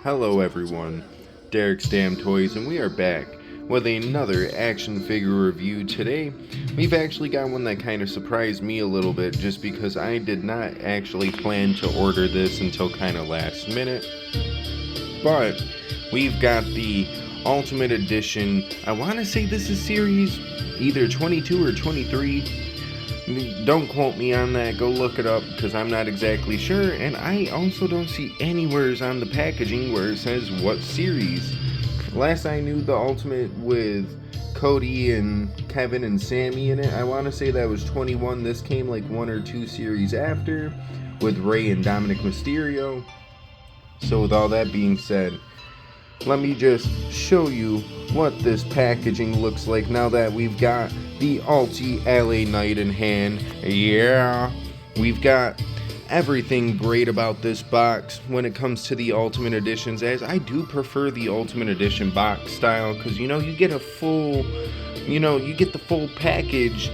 Hello everyone, Derek's Damn Toys, and we are back with another action figure review. Today, we've actually got one that kind of surprised me a little bit just because I did not actually plan to order this until kind of last minute. But we've got the Ultimate Edition. I want to say this is series either 22 or 23. Don't quote me on that, go look it up because I'm not exactly sure, and I also don't see anywhere on the packaging where it says what series. Last I knew, the Ultimate with Cody and Kevin and Sammy in it, I want to say that was 21. This came like one or two series after with Rey and Dominic Mysterio. So with all that being said, let me just show you what this packaging looks like now that we've got the Ulti LA Knight in hand. Yeah, we've got everything great about this box when it comes to the Ultimate Editions, as I do prefer the Ultimate Edition box style because you get a full, you get the full package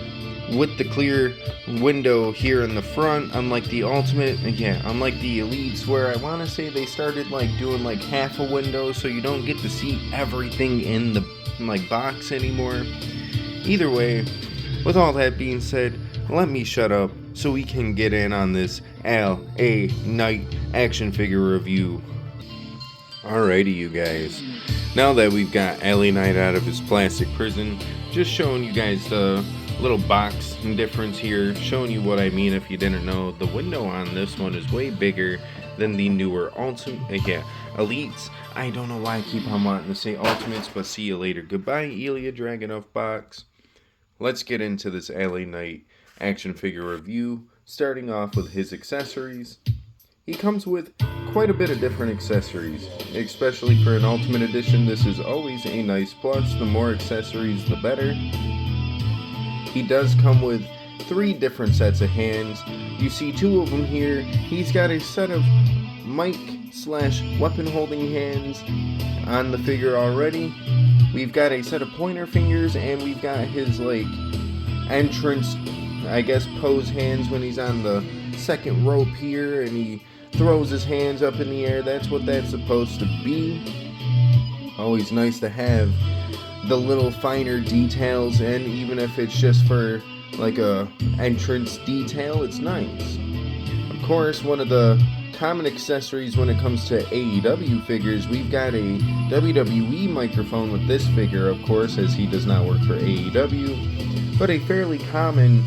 with the clear window here in the front, unlike the Ultimate, unlike the Elites, where I want to say they started like doing like half a window, so you don't get to see everything in the box anymore. Either way, with all that being said, let me shut up so we can get in on this LA Knight action figure review. Alrighty, you guys. Now that we've got LA Knight out of his plastic prison, just showing you guys the little box difference here, showing you what I mean if you didn't know. The window on this one is way bigger than the newer Elites. I don't know why I keep on wanting to say Ultimates, but see you later. Goodbye, Ilya Dragunov box. Let's get into this LA Knight action figure review, starting off with his accessories. He comes with quite a bit of different accessories, especially for an Ultimate Edition. This is always a nice plus. The more accessories, the better. He does come with 3 different sets of hands. You see 2 of them here. He's got a set of mic/weapon holding hands on the figure already. We've got a set of pointer fingers, and we've got his entrance, pose hands when he's on the second rope here and he throws his hands up in the air. That's what that's supposed to be. Always nice to have the little finer details, and even if it's just for a entrance detail, it's nice. Of course, one of the common accessories when it comes to AEW figures, we've got a WWE microphone with this figure, of course, as he does not work for AEW, but a fairly common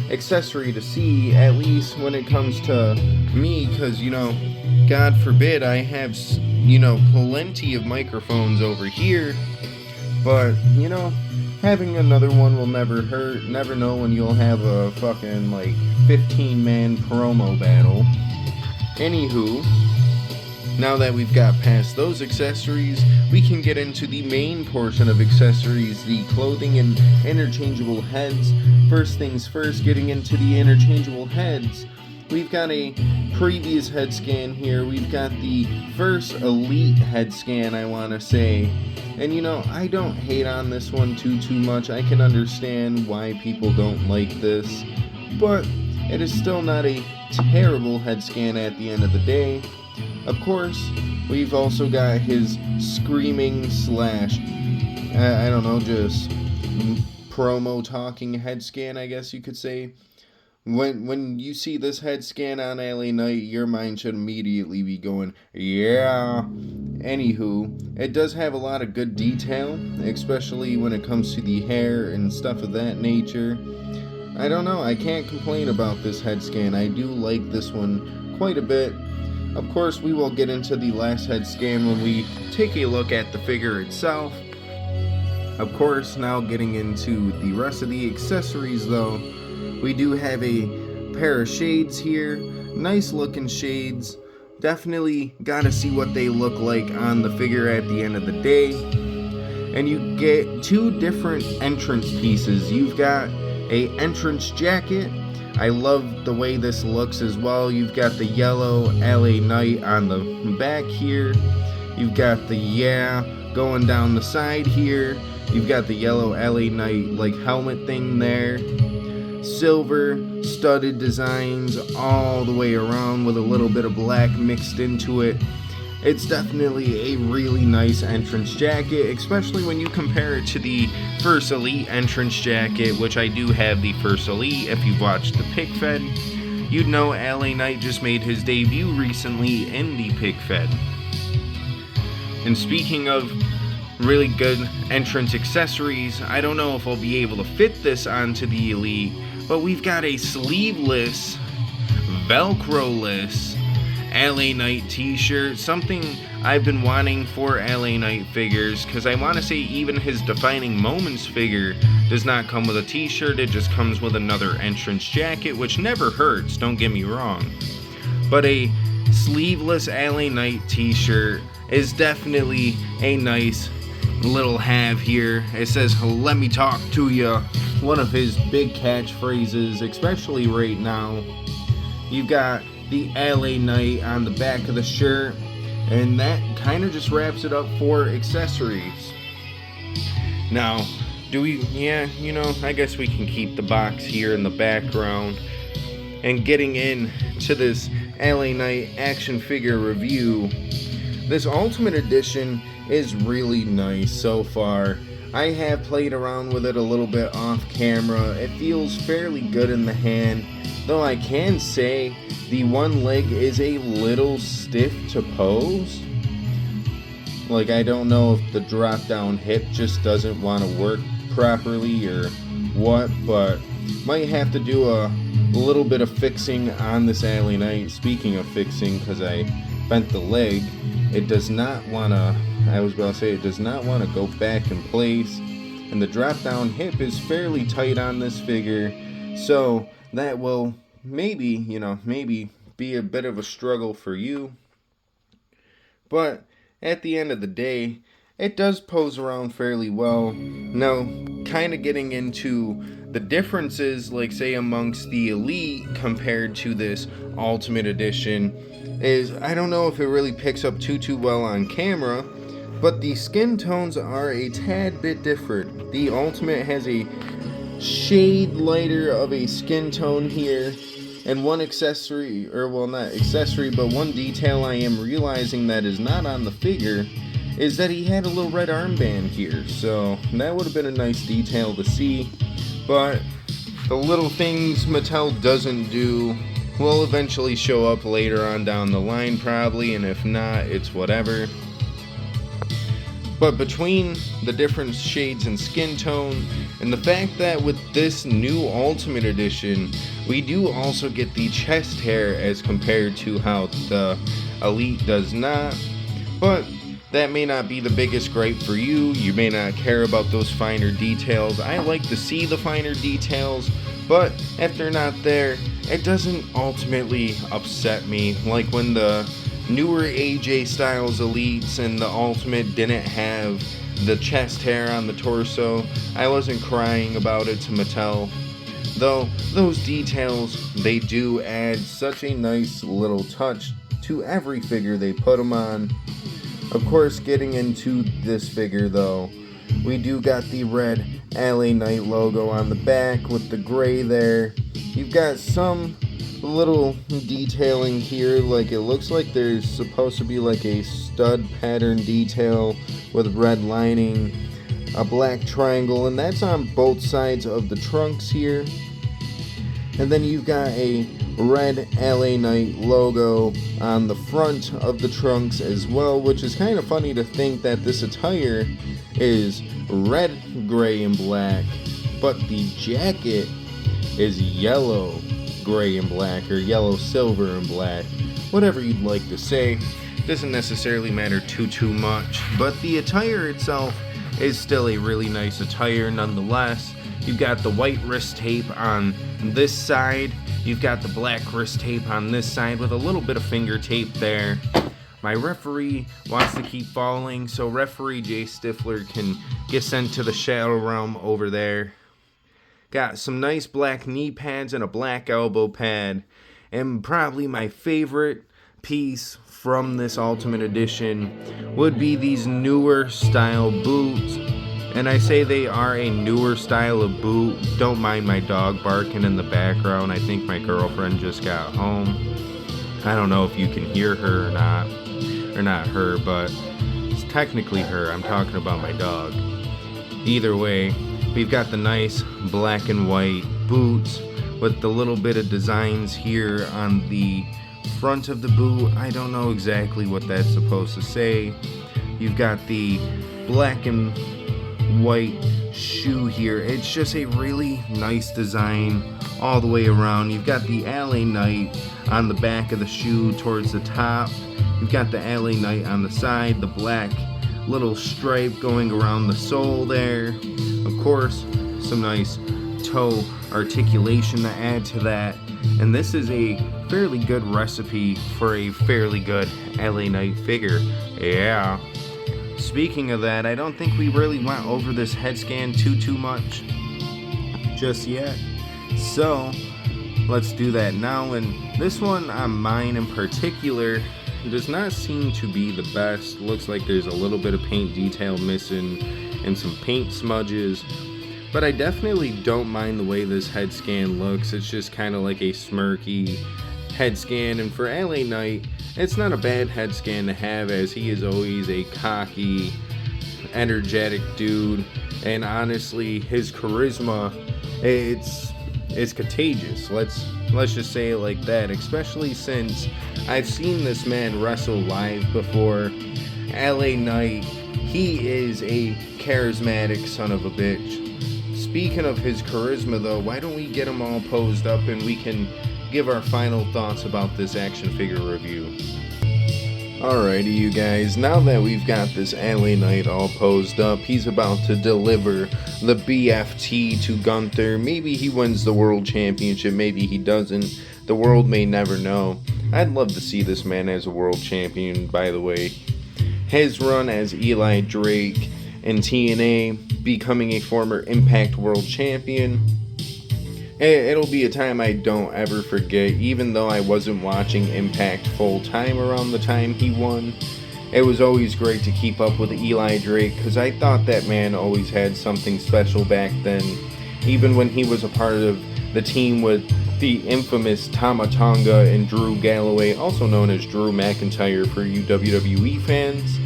accessory to see, at least when it comes to me, because God forbid I have plenty of microphones over here. But, having another one will never hurt. Never know when you'll have a fucking, 15-man promo battle. Anywho, now that we've got past those accessories, we can get into the main portion of accessories, the clothing and interchangeable heads. First things first, getting into the interchangeable heads. We've got a previous head scan here. We've got the first Elite head scan, I want to say. And I don't hate on this one too much. I can understand why people don't like this, but it is still not a terrible head scan at the end of the day. Of course, we've also got his screaming just promo talking head scan, I guess you could say. When you see this head scan on LA Knight, your mind should immediately be going, yeah. Anywho, it does have a lot of good detail, especially when it comes to the hair and stuff of that nature. I don't know, I can't complain about this head scan. I do like this one quite a bit. Of course, we will get into the last head scan when we take a look at the figure itself. Of course, now getting into the rest of the accessories though, we do have a pair of shades here, nice looking shades. Definitely gotta see what they look like on the figure at the end of the day. And you get 2 different entrance pieces. You've got a entrance jacket. I love the way this looks as well. You've got the yellow LA Knight on the back here. You've got the going down the side here. You've got the yellow LA Knight helmet thing there. Silver studded designs all the way around with a little bit of black mixed into it. It's definitely a really nice entrance jacket, especially when you compare it to the First Elite entrance jacket, which I do have the First Elite. If you've watched the Pick Fed, you'd know LA Knight just made his debut recently in the Pick Fed. And speaking of really good entrance accessories, I don't know if I'll be able to fit this onto the Elite, but we've got a sleeveless, Velcro-less LA Knight t-shirt, something I've been wanting for LA Knight figures, because I want to say even his Defining Moments figure does not come with a t-shirt, it just comes with another entrance jacket, which never hurts, don't get me wrong. But a sleeveless LA Knight t-shirt is definitely a nice little have here. It says, "Let me talk to ya," one of his big catchphrases, especially right now. You've got the LA Knight on the back of the shirt, and that kind of just wraps it up for accessories. Now, I guess we can keep the box here in the background. And getting into this LA Knight action figure review, this Ultimate Edition is really nice so far. I have played around with it a little bit off camera. It feels fairly good in the hand, though I can say the one leg is a little stiff to pose. Like, I don't know if the drop down hip just doesn't want to work properly or what, but might have to do a little bit of fixing on this LA Knight. Speaking of fixing, because I bent the leg, it does not want to, it does not want to go back in place, and the drop down hip is fairly tight on this figure, so that will maybe be a bit of a struggle for you. But at the end of the day, it does pose around fairly well. Now, kind of getting into the differences, like say amongst the Elite compared to this Ultimate Edition, is I don't know if it really picks up too well on camera, but the skin tones are a tad bit different. The Ultimate has a shade lighter of a skin tone here, and one accessory, or well, not accessory, but one detail I am realizing that is not on the figure is that he had a little red armband here, so that would have been a nice detail to see. But the little things Mattel doesn't do will eventually show up later on down the line probably, and if not, it's whatever. But between the different shades in skin tone and the fact that with this new Ultimate Edition we do also get the chest hair as compared to how the Elite does not, but that may not be the biggest gripe for you. You may not care about those finer details. I like to see the finer details, but if they're not there, it doesn't ultimately upset me. Like when the newer AJ Styles Elites and the Ultimate didn't have the chest hair on the torso, I wasn't crying about it to Mattel. Though those details, they do add such a nice little touch to every figure they put them on. Of course, getting into this figure though, we do got the red LA Knight logo on the back with the gray there. You've got some little detailing here, like it looks like there's supposed to be like a stud pattern detail with red lining, a black triangle, and that's on both sides of the trunks here. And then you've got a red LA Knight logo on the front of the trunks as well, which is kind of funny to think that this attire is red, gray, and black, but the jacket is yellow, gray, and black, or yellow, silver, and black, whatever you'd like to say. Doesn't necessarily matter too much, but the attire itself is still a really nice attire nonetheless. You've got the white wrist tape on this side, you've got the black wrist tape on this side with a little bit of finger tape there. My referee wants to keep falling, so referee Jay Stifler can get sent to the Shadow Realm over there. Got some nice black knee pads and a black elbow pad, and probably my favorite piece from this Ultimate Edition would be these newer style boots. And I say they are a newer style of boot. Don't mind my dog barking in the background. I think my girlfriend just got home. I don't know if you can hear her or not. or not her, but it's technically her. I'm talking about my dog. Either way, we've got the nice black and white boots with the little bit of designs here on the front of the boot. I don't know exactly what that's supposed to say. You've got the black and white shoe here. It's just a really nice design all the way around. You've got the LA Knight on the back of the shoe towards the top. You've got the LA Knight on the side, the black little stripe going around the sole there. Of course, some nice toe articulation to add to that. And this is a fairly good recipe for a fairly good LA Knight figure. Yeah. Speaking of that, I don't think we really went over this head scan too much just yet. So let's do that now. And this one on mine in particular does not seem to be the best. Looks like there's a little bit of paint detail missing and some paint smudges. But I definitely don't mind the way this head scan looks. It's just kind of like a smirky head scan. And for LA Knight, it's not a bad head scan to have, as he is always a cocky, energetic dude. And honestly, his charisma, it's contagious. Let's just say it like that, especially since I've seen this man wrestle live before. LA Knight, he is a charismatic son of a bitch. Speaking of his charisma though, why don't we get him all posed up and we can give our final thoughts about this action figure review. Alrighty you guys, now that we've got this LA Knight all posed up, he's about to deliver the BFT to Gunther. Maybe he wins the World Championship, maybe he doesn't. The world may never know. I'd love to see this man as a World Champion, by the way. His run as Eli Drake in TNA, becoming a former Impact World Champion. It'll be a time I don't ever forget, even though I wasn't watching Impact full time around the time he won. It was always great to keep up with Eli Drake, because I thought that man always had something special back then. Even when he was a part of the team with the infamous Tama Tonga and Drew Galloway, also known as Drew McIntyre for you WWE fans,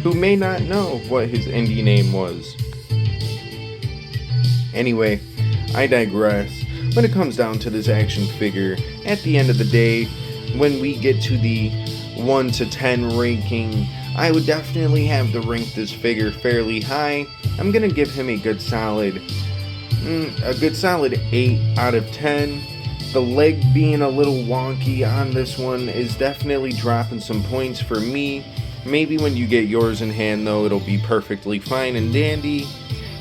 who may not know what his indie name was. Anyway, I digress. When it comes down to this action figure, at the end of the day, when we get to the 1 to 10 ranking, I would definitely have to rank this figure fairly high. I'm gonna give him a good solid 8 out of 10. The leg being a little wonky on this one is definitely dropping some points for me. Maybe when you get yours in hand though, it'll be perfectly fine and dandy.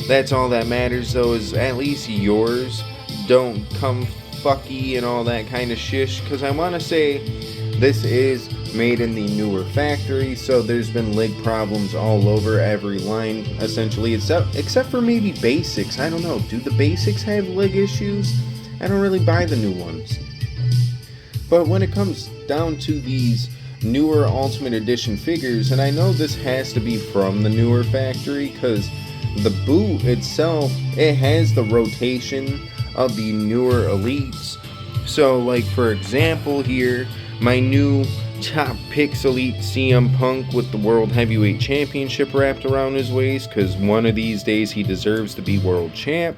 That's all that matters though, is at least yours don't come fucky and all that kind of shish, because I want to say this is made in the newer factory, so there's been leg problems all over every line essentially, except for maybe basics. I don't know, do the basics have leg issues? I don't really buy the new ones. But when it comes down to these newer Ultimate Edition figures, and I know this has to be from the newer factory because the boot itself, it has the rotation of the newer elites. So like for example here, my new top picks elite CM Punk with the World Heavyweight Championship wrapped around his waist, because one of these days he deserves to be world champ.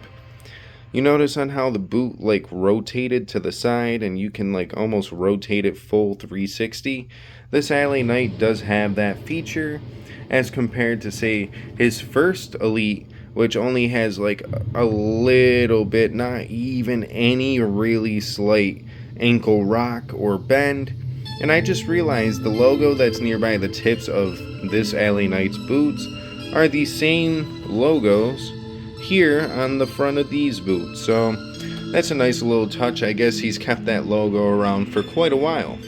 You notice on how the boot like rotated to the side, and you can like almost rotate it full 360. This LA Knight does have that feature, as compared to say his first elite, which only has like a little bit, not even any really slight ankle rock or bend. And I just realized the logo that's nearby the tips of this LA Knight's boots are the same logos here on the front of these boots. So that's a nice little touch. I guess he's kept that logo around for quite a while.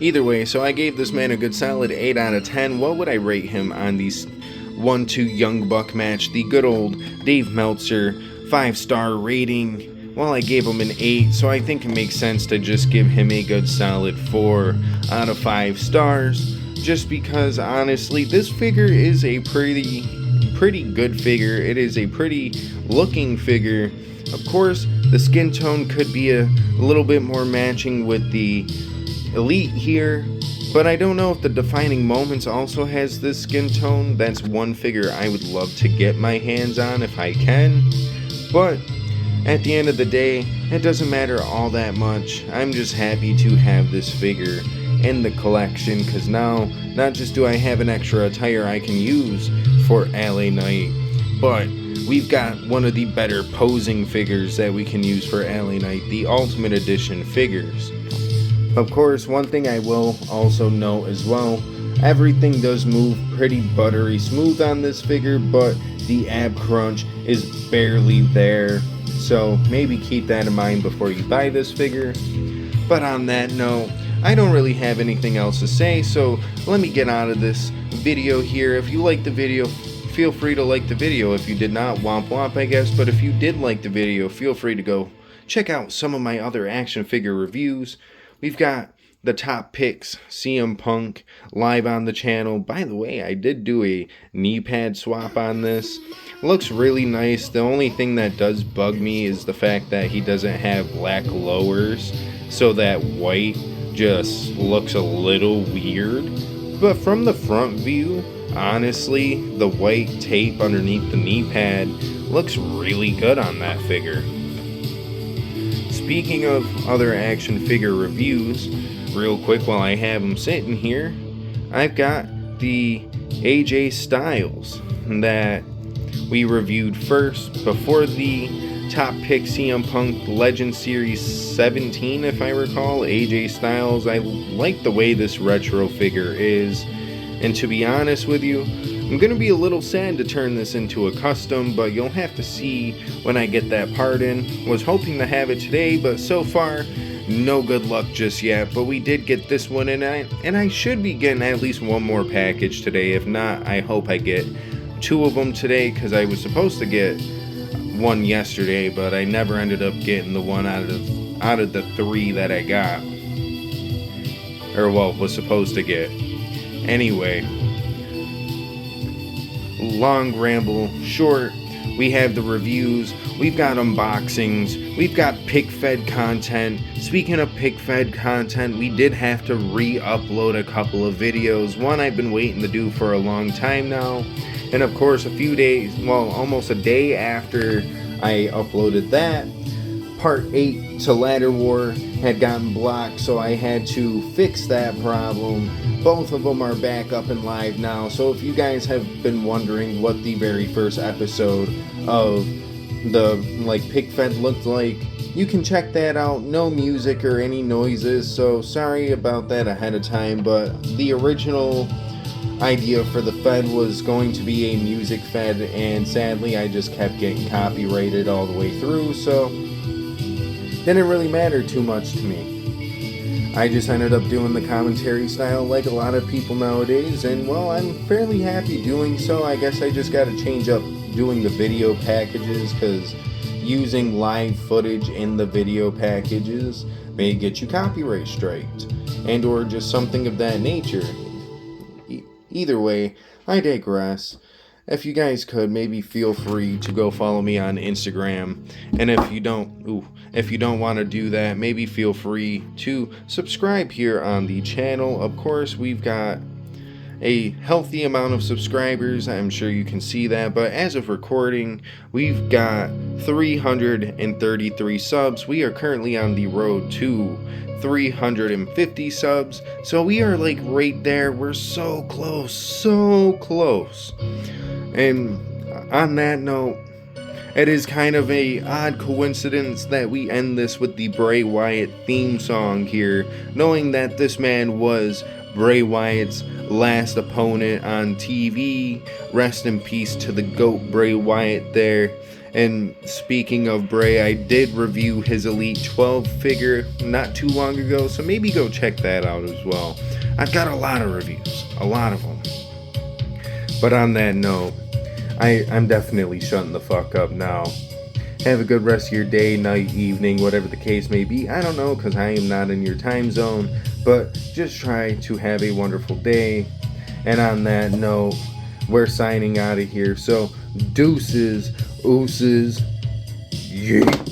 Either way, so I gave this man a good solid 8 out of 10. What would I rate him on these 1-2 Young Buck match? The good old Dave Meltzer 5-star rating. Well, I gave him an 8, so I think it makes sense to just give him a good solid 4 out of 5 stars. Just because, honestly, this figure is a pretty good figure. It is a pretty looking figure. Of course, the skin tone could be a little bit more matching with the Elite here, But I don't know if the Defining Moments also has this skin tone. That's one figure I would love to get my hands on if I can. But at the end of the day, it doesn't matter all that much. I'm just happy to have this figure in the collection, because now not just do I have an extra attire I can use for LA Knight, but we've got one of the better posing figures that we can use for LA Knight, the Ultimate Edition figures. Of course, one thing I will also note as well, everything does move pretty buttery smooth on this figure, but the ab crunch is barely there. So maybe keep that in mind before you buy this figure. But on that note, I don't really have anything else to say, so let me get out of this video here. If you liked the video, feel free to like the video. If you did not, womp womp I guess. But if you did like the video, feel free to go check out some of my other action figure reviews. We've got the top picks, CM Punk, live on the channel. By the way, I did do a knee pad swap on this. Looks really nice. The only thing that does bug me is the fact that he doesn't have black lowers, so that white just looks a little weird. But from the front view, honestly, the white tape underneath the knee pad looks really good on that figure. Speaking of other action figure reviews, real quick while I have them sitting here, I've got the AJ Styles that we reviewed first before the top pick CM Punk Legend Series 17, if I recall. AJ Styles, I like the way this retro figure is, and to be honest with you, I'm going to be a little sad to turn this into a custom, but you'll have to see when I get that part in. Was hoping to have it today, but so far, no good luck just yet. But we did get this one in, and I should be getting at least one more package today. If not, I hope I get 2 of them today, because I was supposed to get one yesterday, but I never ended up getting the one out of the 3 that I got, or well, was supposed to get. Anyway, long ramble short, we have the reviews, we've got unboxings, we've got pick fed content. Speaking of pick fed content, we did have to re-upload a couple of videos. One I've been waiting to do for a long time now, and of course a few days, well, almost a day after I uploaded that, part 8 to Ladder War had gotten blocked, so I had to fix that problem. Both of them are back up and live now, so if you guys have been wondering what the very first episode of the pick fed looked like, you can check that out. No music or any noises, so sorry about that ahead of time, but the original idea for the fed was going to be a music fed, and sadly I just kept getting copyrighted all the way through, so didn't really matter too much to me. I just ended up doing the commentary style like a lot of people nowadays, and well, I'm fairly happy doing so. I guess I just gotta change up doing the video packages, because using live footage in the video packages may get you copyright striked, and or just something of that nature. Either way, I digress. If you guys could, maybe feel free to go follow me on Instagram. And if you don't want to do that, maybe feel free to subscribe here on the channel. Of course, we've got a healthy amount of subscribers. I'm sure you can see that. But as of recording, we've got 333 subs. We are currently on the road to 350 subs. So we are like right there. We're so close, so close. And on that note, it is kind of a odd coincidence that we end this with the Bray Wyatt theme song here, knowing that this man was Bray Wyatt's last opponent on TV. Rest in peace to the GOAT Bray Wyatt there. And speaking of Bray, I did review his Elite 12 figure not too long ago, so maybe go check that out as well. I've got a lot of reviews, a lot of them. But on that note, I'm definitely shutting the fuck up now. Have a good rest of your day, night, evening, whatever the case may be. I don't know, because I am not in your time zone. But just try to have a wonderful day. And on that note, we're signing out of here. So, deuces, ooses, yeet.